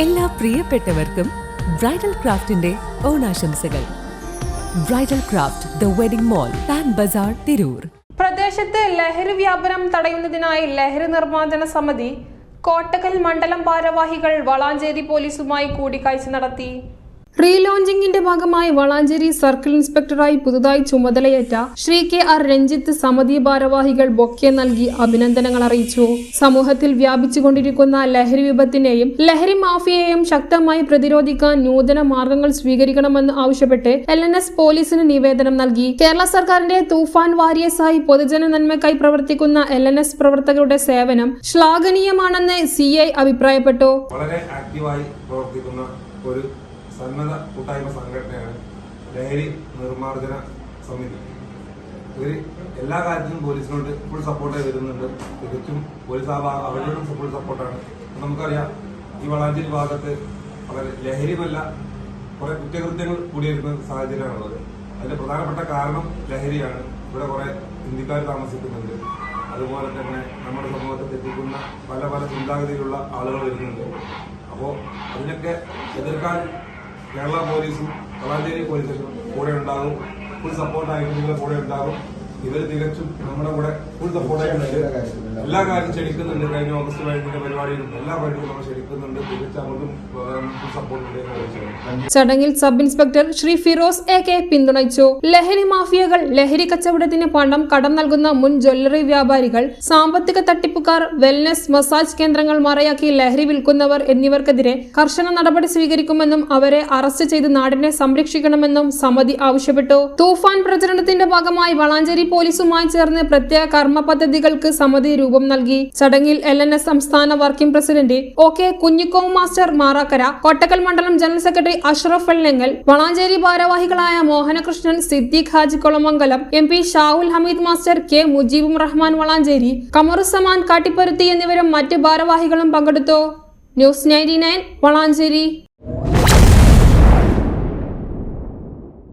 എല്ലാ പ്രിയപ്പെട്ടവർക്കും ബ്രൈഡൽ ക്രാഫ്റ്റിന്റെ ഓണാശംസകൾ. Bridal craft the wedding mall, Pan Bazar, Tirur. പ്രദേശത്ത് ലഹരി വ്യാപനം തടയുന്നതിനായി ലഹരി നിർമ്മാർജ്ജന സമിതി കോട്ടക്കൽ മണ്ഡലം ഭാരവാഹികൾ വളാഞ്ചേരി പോലീസുമായി കൂടിക്കാഴ്ച നടത്തി. റീലോഞ്ചിംഗിന്റെ ഭാഗമായി വളാഞ്ചേരി സർക്കിൾ ഇൻസ്പെക്ടറായി പുതുതായി ചുമതലയേറ്റ ശ്രീ KR രഞ്ജിത്ത് സമിതി ഭാരവാഹികൾ ബൊക്കെ നൽകി അഭിനന്ദനങ്ങൾ അറിയിച്ചു. സമൂഹത്തിൽ വ്യാപിച്ചുകൊണ്ടിരിക്കുന്ന ലഹരി വിപത്തിനെയും ലഹരി മാഫിയയെയും ശക്തമായി പ്രതിരോധിക്കാൻ നൂതന മാർഗങ്ങൾ സ്വീകരിക്കണമെന്ന് ആവശ്യപ്പെട്ട് LNS പോലീസിന് നിവേദനം നൽകി. കേരള സർക്കാരിന്റെ തൂഫാൻ വാരിയേഴ്സായി പൊതുജന നന്മയ്ക്കായി പ്രവർത്തിക്കുന്ന LNS പ്രവർത്തകരുടെ സേവനം ശ്ലാഘനീയമാണെന്ന് CI അഭിപ്രായപ്പെട്ടു. വളരെ ആക്റ്റീവായി പ്രവർത്തിക്കുന്ന ഒരു സന്നദ്ധ കൂട്ടായ്മ സംഘടനയാണ് ലഹരി നിർമ്മാർജ്ജന സമിതി. ഇവർ എല്ലാ കാര്യത്തിലും പോലീസിനോട് ഫുൾ സപ്പോർട്ടായി വരുന്നുണ്ട്. തികച്ചും പോലീസ് അവരോടും ഫുൾ സപ്പോർട്ടാണ്. നമുക്കറിയാം, ഈ വളാഞ്ചേരി ഭാഗത്ത് വളരെ ലഹരിമല്ല കുറെ കുറ്റകൃത്യങ്ങൾ കൂടിയിരുന്ന സാഹചര്യമാണുള്ളത്. അതിന്റെ പ്രധാനപ്പെട്ട കാരണം ലഹരിയാണ്. ഇവിടെ കുറെ ഹിന്ദിക്കാർ താമസിക്കുന്നുണ്ട്. അതുപോലെ തന്നെ നമ്മുടെ സമൂഹത്തെ തെറ്റിക്കുന്ന പല പല ചിന്താഗതിയിലുള്ള ആളുകൾ വരുന്നുണ്ട്. അപ്പോൾ അതിനൊക്കെ എതിർക്കാൻ കേരള പോലീസും വളാഞ്ചേരി പോലീസ് സ്റ്റേഷനും കൂടെ ഉണ്ടാകും. ഫുൾ സപ്പോർട്ടായിട്ട് നിങ്ങളുടെ കൂടെ ഉണ്ടാകും. ഇവർ തികച്ചും നമ്മുടെ കൂടെ ഫുൾ സപ്പോർട്ടായിട്ടുണ്ട്. എല്ലാ കാര്യം ക്ഷണിക്കുന്നുണ്ട്. കഴിഞ്ഞ ഓഗസ്റ്റ് വൈകിട്ട് പരിപാടിയിലും എല്ലാ പരിപാടിയും നമ്മൾ ക്ഷണിക്കുന്നുണ്ട്. തികച്ചും അവർക്കും ഫുൾ സപ്പോർട്ടുണ്ട്. ചടങ്ങിൽ sub inspector Shri Firoz AK പിന്തുണച്ചു. ലഹരി മാഫിയകൾ, ലഹരി കച്ചവടത്തിന് പണം കടം നൽകുന്ന മുൻ ജ്വല്ലറി വ്യാപാരികൾ, സാമ്പത്തിക തട്ടിപ്പുകാർ, വെൽനസ് മസാജ് കേന്ദ്രങ്ങൾ മറയാക്കി ലഹരി വിൽക്കുന്നവർ എന്നിവർക്കെതിരെ കർശന നടപടി സ്വീകരിക്കുമെന്നും അവരെ അറസ്റ്റ് ചെയ്ത് നാടിനെ സംരക്ഷിക്കണമെന്നും സമിതി ആവശ്യപ്പെട്ടു. തൂഫാൻ പ്രചരണത്തിന്റെ ഭാഗമായി വളാഞ്ചേരി പോലീസുമായി ചേർന്ന് പ്രത്യേക കർമ്മ പദ്ധതികൾക്ക് സമിതി രൂപം നൽകി. ചടങ്ങിൽ LNS സംസ്ഥാന വർക്കിംഗ് പ്രസിഡന്റ് OK കുഞ്ഞിക്കോം മാസ്റ്റർ മാറാക്കര, കോട്ടക്കൽ മണ്ഡലം ജനറൽ സെക്രട്ടറി അഷ്റഫ് വെള്ളെങ്ങൽ, വളാഞ്ചേരി ഭാരവാഹികളായ Mohanakrishnan, Siddique Haji Kulamangalam, MP Shahul Hameed master, K മുജീബും റഹ്മാൻ വളാഞ്ചേരി, കമറുസമാൻ കാട്ടിപ്പരുത്തി എന്നിവരും മറ്റ് ഭാരവാഹികളും പങ്കെടുത്തു. ന്യൂസ് 99 വളാഞ്ചേരി.